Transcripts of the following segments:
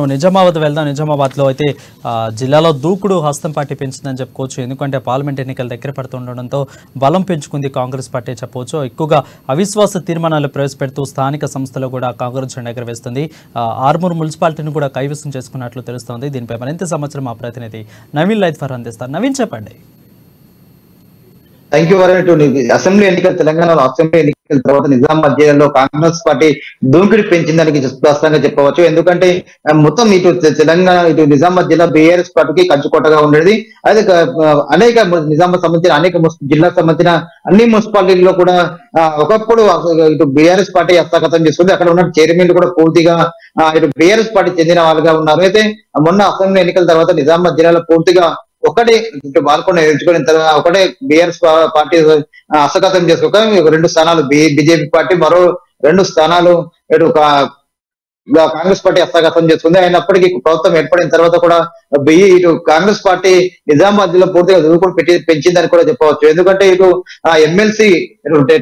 నిజామాబాద్ వెళ్దాం. నిజామాబాద్లో అయితే జిల్లాలో దూకుడు హస్తం పార్టీ పెంచిందని చెప్పుకోవచ్చు. ఎందుకంటే పార్లమెంట్ ఎన్నికలు దగ్గర పడుతుండడంతో బలం పెంచుకుంది కాంగ్రెస్ పార్టీ చెప్పవచ్చు. ఎక్కువగా అవిశ్వాస తీర్మానాలు ప్రవేశపెడుతూ స్థానిక సంస్థలో కూడా కాంగ్రెస్ జెండా ఎగరవేస్తుంది. ఆర్మూర్ మున్సిపాలిటీని కూడా కైవసం చేసుకున్నట్లు తెలుస్తోంది. దీనిపై మరింత సమాచారం మా ప్రతినిధి నవీన్ లైత్ఫర్ అందిస్తారు. నవీన్, చెప్పండి. థ్యాంక్ యూ అసెంబ్లీ ఎన్నికలు తెలంగాణలో అసెంబ్లీ ఎన్నికల తర్వాత నిజామాబాద్ జిల్లాలో కాంగ్రెస్ పార్టీ దూకుడు పెంచిందని స్పష్టంగా చెప్పవచ్చు. ఎందుకంటే మొత్తం ఇటు తెలంగాణ ఇటు నిజామాబాద్ జిల్లా బీఆర్ఎస్ పార్టీకి కంచుకోటగా ఉండేది. అయితే అనేక నిజామాబాద్ సంబంధించిన అనేక జిల్లాకు సంబంధించిన అన్ని మున్సిపాలిటీల్లో కూడా ఒకప్పుడు ఇటు బీఆర్ఎస్ పార్టీ హస్తగతం చేస్తుంది. అక్కడ ఉన్న చైర్మన్లు కూడా పూర్తిగా ఇటు బీఆర్ఎస్ పార్టీ చెందిన వాళ్ళుగా ఉన్నారు. అయితే మొన్న అసెంబ్లీ ఎన్నికల తర్వాత నిజామాబాద్ జిల్లాలో పూర్తిగా ఒకటే బాల్కొండ ఎంచుకున్న తర్వాత ఒకటే బీఆర్ఎస్ పార్టీ హస్తగతం చేసుకోక 2 స్థానాలు బీజేపీ పార్టీ, మరో 2 స్థానాలు ఇటు కాంగ్రెస్ పార్టీ హస్తగతం చేసుకుంది. అయినప్పటికీ ప్రభుత్వం ఏర్పడిన తర్వాత కూడా ఇటు కాంగ్రెస్ పార్టీ నిజామాబాద్ జిల్లా పూర్తిగా దూకుడు పెంచిందని కూడా చెప్పవచ్చు. ఎందుకంటే ఇటు ఎమ్మెల్సీ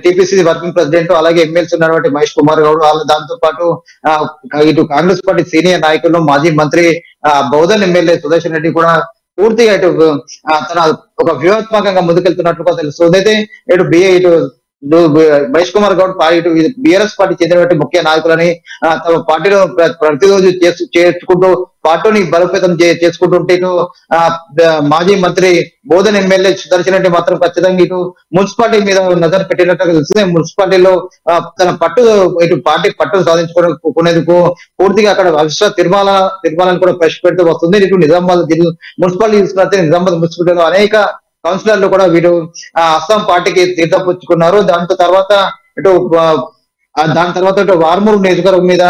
టీపీసీ వర్కింగ్ ప్రెసిడెంట్ అలాగే ఎమ్మెల్సీ ఉన్నటువంటి మహేష్ కుమార్ గౌడ్, దాంతో పాటు ఇటు కాంగ్రెస్ పార్టీ సీనియర్ నాయకులు మాజీ మంత్రి బౌద్ధన్ ఎమ్మెల్యే సుదర్శన్ రెడ్డి కూడా పూర్తిగా ఇటు తన ఒక వ్యూహాత్మకంగా ముందుకెళ్తున్నట్లుగా తెలుస్తుంది. అయితే ఇటు మహేష్ కుమార్ గౌడ్ ఇటు బీఆర్ఎస్ పార్టీ చెందినటువంటి ముఖ్య నాయకులని తమ పార్టీలో ప్రతిరోజు చేసుకుంటూ పార్టీని బలోపేతం చేసుకుంటుంటే ఇటు మాజీ మంత్రి బోధన్ ఎమ్మెల్యే సుదర్శన్ రెడ్డి మాత్రం ఖచ్చితంగా ఇటు మున్సిపాలిటీ మీద నజర్ పెట్టినట్టుగా తెలుస్తుంది. మున్సిపాలిటీలో తన ఇటు పార్టీ పట్టును సాధించుకునేందుకు పూర్తిగా అక్కడ అవిశ్వాస తీర్మానాలను కూడా ప్రవేశపెడుతూ వస్తుంది. ఇటు నిజామాబాద్ జిల్లా మున్సిపాలిటీ తీసుకున్నట్లయితే నిజామాబాద్ మున్సిపాలిటీలో అనేక కౌన్సిలర్లు కూడా వీరు అస్సాం పార్టీకి తీర్థపుచ్చుకున్నారు. దాని తర్వాత ఇటు ఆర్మూర్ నియోజకవర్గం మీద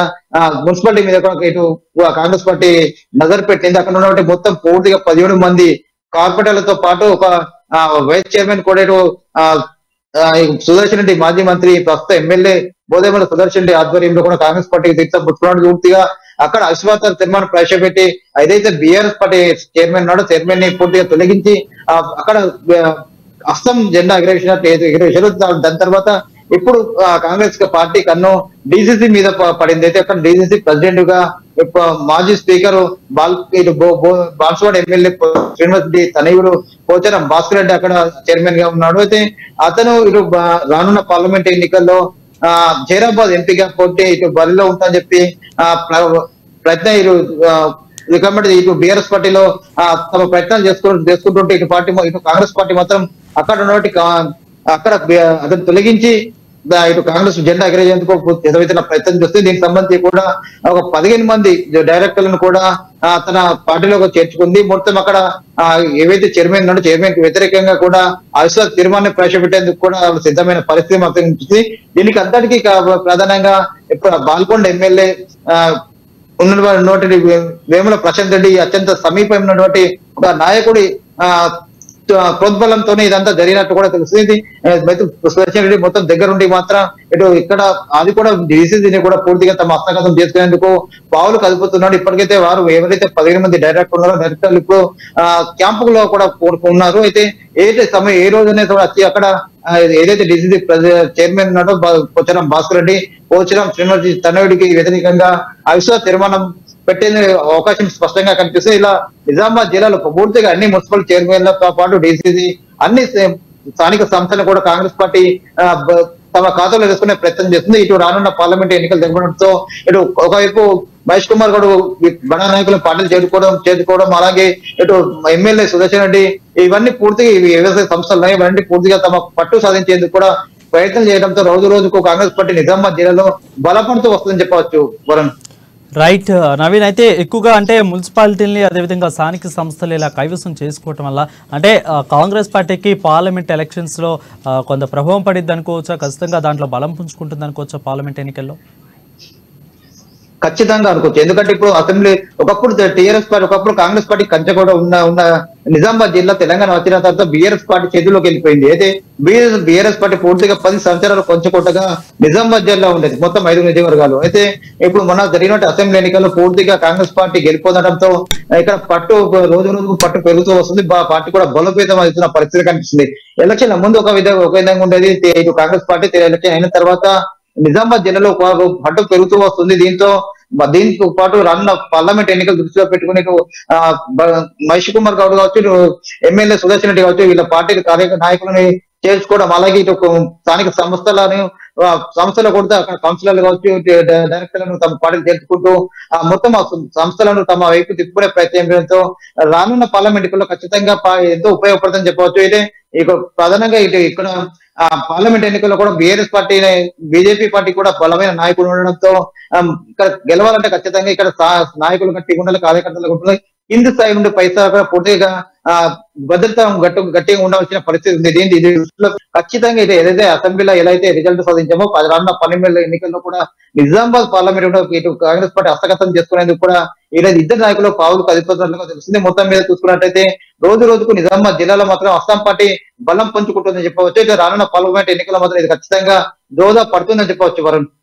మున్సిపాలిటీ మీద కూడా ఇటు కాంగ్రెస్ పార్టీ నజర్ పెట్టింది. అక్కడ ఉన్నటువంటి మొత్తం పూర్తిగా 17 మంది కార్పొరేటర్లతో పాటు ఒక వైస్ చైర్మన్ కూడా ఇటు సుదర్శన్ రెడ్డి మాజీ మంత్రి ప్రస్తుత ఎమ్మెల్యే బోధేమల సుదర్శన్ రెడ్డి ఆధ్వర్యంలో కూడా కాంగ్రెస్ పార్టీకి తీర్థపుచ్చుకున్నాడు. పూర్తిగా అక్కడ అవిశ్వాస తీర్మానం ప్రవేశపెట్టి ఏదైతే బీఆర్ఎస్ పార్టీ చైర్మన్ ఉన్నాడో చైర్మన్ ని పూర్తిగా తొలగించి అక్కడ అస్సాం జెండా ఎగరేసారు. దాని తర్వాత ఇప్పుడు కాంగ్రెస్ పార్టీ కన్ను డీసీసీ మీద పడింది. అయితే అక్కడ డీసీసీ ప్రెసిడెంట్ గా మాజీ స్పీకర్ బాన్సువాడ ఎమ్మెల్యే శ్రీనివాస్ రెడ్డి తనయుడు పోచారం భాస్కర్ రెడ్డి అక్కడ చైర్మన్ గా ఉన్నాడు. అయితే అతను ఇటు రానున్న పార్లమెంట్ ఎన్నికల్లో జైరాబాద్ ఎంపీగా పోటీ ఇటు బరిలో ఉంటానని చెప్పి ప్రయత్నం ఇటు బీఆర్ఎస్ పార్టీలో తమ ప్రయత్నాలు చేసుకుంటుంటే ఇటు కాంగ్రెస్ పార్టీ మాత్రం అక్కడ ఉన్నటువంటి అక్కడ అతను తొలగించి ఇటు కాంగ్రెస్ జెండా ఎగరేసేందుకు ప్రయత్నం చేస్తుంది. దీనికి సంబంధించి కూడా ఒక 15 మంది డైరెక్టర్లను కూడా తన పార్టీలోకి చేర్చుకుంది. మొత్తం అక్కడ ఏవైతే చైర్మన్ ఉన్నాడో చైర్మన్ కి వ్యతిరేకంగా కూడా అవిశ్వాస తీర్మానాన్ని ప్రవేశపెట్టేందుకు కూడా సిద్ధమైన పరిస్థితి మాత్రం ఉంటుంది. దీనికి అంతటికీ ప్రధానంగా ఇప్పుడు బాల్కొండ ఎమ్మెల్యే ఉన్నటువంటి వేముల ప్రశాంత్ రెడ్డి అత్యంత సమీపమైనటువంటి ఒక నాయకుడి ప్రోద్బలంతోనే ఇదంతా జరిగినట్టు కూడా తెలుస్తుంది. సుదర్శన్ రెడ్డి మొత్తం దగ్గరుండి మాత్రం ఇక్కడ అది కూడా డీసీసీని కూడా పూర్తిగా తమ హస్తగతం చేసుకునేందుకు పావులు కదుపుతున్నాడు. ఇప్పటికైతే వారు ఎవరైతే 15 మంది డైరెక్టర్ ఉన్నారో డైరెక్టర్లు ఇప్పుడు క్యాంపులో కూడా ఉన్నారు. అయితే ఏ రోజునే కూడా వచ్చి అక్కడ ఏదైతే డీసీసీ చైర్మన్ ఉన్నాడో పోచారం భాస్కర్ రెడ్డి, పోచారం శ్రీనివాస్ తనయుడికి వ్యతిరేకంగా అవిశ్వాస తీర్మానం పెట్టే అవకాశం స్పష్టంగా కనిపిస్తుంది. ఇలా నిజామాబాద్ జిల్లాలో పూర్తిగా అన్ని మున్సిపల్ చైర్మన్లతో పాటు డీసీసీ అన్ని స్థానిక సంస్థలను కూడా కాంగ్రెస్ పార్టీ తమ ఖాతాలో వేసుకునే ప్రయత్నం చేస్తుంది. ఇటు రానున్న పార్లమెంట్ ఎన్నికలు జరగడంతో ఇటు ఒకవైపు మహేష్ కుమార్ గౌడ్ బడా నాయకులు పార్టీలు చేర్చుకోవడం అలాగే ఇటు ఎమ్మెల్యే సుదర్శన్ రెడ్డి ఇవన్నీ పూర్తిగా వ్యవసాయ సంస్థలు ఇవన్నీ పూర్తిగా తమ పట్టు సాధించేందుకు కూడా ప్రయత్నం చేయడంతో రోజు రోజుకు కాంగ్రెస్ పార్టీ నిజామాబాద్ జిల్లాలో బలపడుతూ వస్తుందని చెప్పవచ్చు. వరుణ్, రైట్ నవీన్, అయితే ఎక్కువగా అంటే మున్సిపాలిటీని అదేవిధంగా స్థానిక సంస్థలు ఇలా కైవసం చేసుకోవటం వల్ల అంటే కాంగ్రెస్ పార్టీకి పార్లమెంట్ ఎలక్షన్స్లో కొంత ప్రభావం పడిద్ది అనుకోవచ్చా? ఖచ్చితంగా దాంట్లో బలం పుంజుకుంటుంది అనుకోవచ్చా పార్లమెంట్ ఎన్నికల్లో? ఖచ్చితంగా అనుకోవచ్చు. ఎందుకంటే ఇప్పుడు అసెంబ్లీ ఒకప్పుడు టీఆర్ఎస్ పార్టీ ఒకప్పుడు కాంగ్రెస్ పార్టీ కంచె కూడా ఉన్న నిజామాబాద్ జిల్లా తెలంగాణ వచ్చిన తర్వాత బీఆర్ఎస్ పార్టీ చేతిలోకి వెళ్ళిపోయింది. అయితే బీఆర్ఎస్ పార్టీ పూర్తిగా 10 సంవత్సరాలు కొంచెకొట్టగా నిజామాబాద్ జిల్లా ఉండేది మొత్తం 5 నియోజకవర్గాలు. అయితే ఇప్పుడు మొన్న జరిగినట్టు అసెంబ్లీ ఎన్నికల్లో పూర్తిగా కాంగ్రెస్ పార్టీ గెలిపోదడంతో ఇక్కడ రోజు రోజుకు పట్టు పెరుగుతూ వస్తుంది. పార్టీ కూడా బలోపేతం అవుతున్న పరిస్థితి కనిపిస్తుంది. ఎలక్షన్ ముందు ఒక విధంగా ఉండేది. ఇటు కాంగ్రెస్ పార్టీ ఎలక్షన్ అయిన తర్వాత నిజామాబాద్ జిల్లాలో పట్టు పెరుగుతూ వస్తుంది. దీంతో దీంతో పాటు రానున్న పార్లమెంట్ ఎన్నికలు దృష్టిలో పెట్టుకుని ఇటు మహేష్ కుమార్ గౌడ్ కావచ్చు, ఇటు ఎమ్మెల్యే సుదర్శన్ రెడ్డి కావచ్చు, వీళ్ళ పార్టీ నాయకులని చేర్చుకోవడం, అలాగే ఇటు స్థానిక సంస్థలు కూడా అక్కడ కౌన్సిలర్లు కావచ్చు, డైరెక్టర్లను తమ పార్టీలు చేర్చుకుంటూ మొత్తం ఆ సంస్థలను తమ వైపు తిప్పుకునే ప్రయత్నంతో రానున్న పార్లమెంట్ ఎన్నికల్లో ఖచ్చితంగా ఎంతో ఉపయోగపడుతుందని చెప్పవచ్చు. అయితే ఇక ప్రధానంగా ఇక్కడ పార్లమెంట్ ఎన్నికల్లో కూడా బీఆర్ఎస్ పార్టీ, బీజేపీ పార్టీ కూడా బలమైన నాయకులు ఉండడంతో ఇక్కడ గెలవాలంటే ఖచ్చితంగా ఇక్కడ నాయకులు గట్టి ఉండాలి, కార్యకర్తలు ఉండాలి, కింది స్థాయి నుండి పై స్థాయి కూడా పూర్తిగా భద్రత గట్టిగా ఉండవలసిన పరిస్థితి ఉంది. దీని దృష్టిలో ఖచ్చితంగా ఇది ఏదైతే అసెంబ్లీలో ఎలా అయితే రిజల్ట్ సాధించామో రానున్న పార్లమెంట్ ఎన్నికల్లో కూడా నిజామాబాద్ పార్లమెంట్ ఇటు కాంగ్రెస్ పార్టీ హస్తగతం చేసుకునేందుకు కూడా ఈరోజు ఇద్దరు నాయకులు పావులు కదిపోతున్నట్లుగా తెలుస్తుంది. మొత్తం మీద చూసుకున్నట్టయితే రోజు రోజుకు నిజామాబాద్ జిల్లాలో మాత్రం అస్సాం పార్టీ బలం పంచుకుంటుందని చెప్పవచ్చు. ఇక రానున్న పార్లమెంట్ ఎన్నికల్లో మాత్రం ఇది ఖచ్చితంగా దోహద పడుతుందని చెప్పవచ్చు వరుణ్.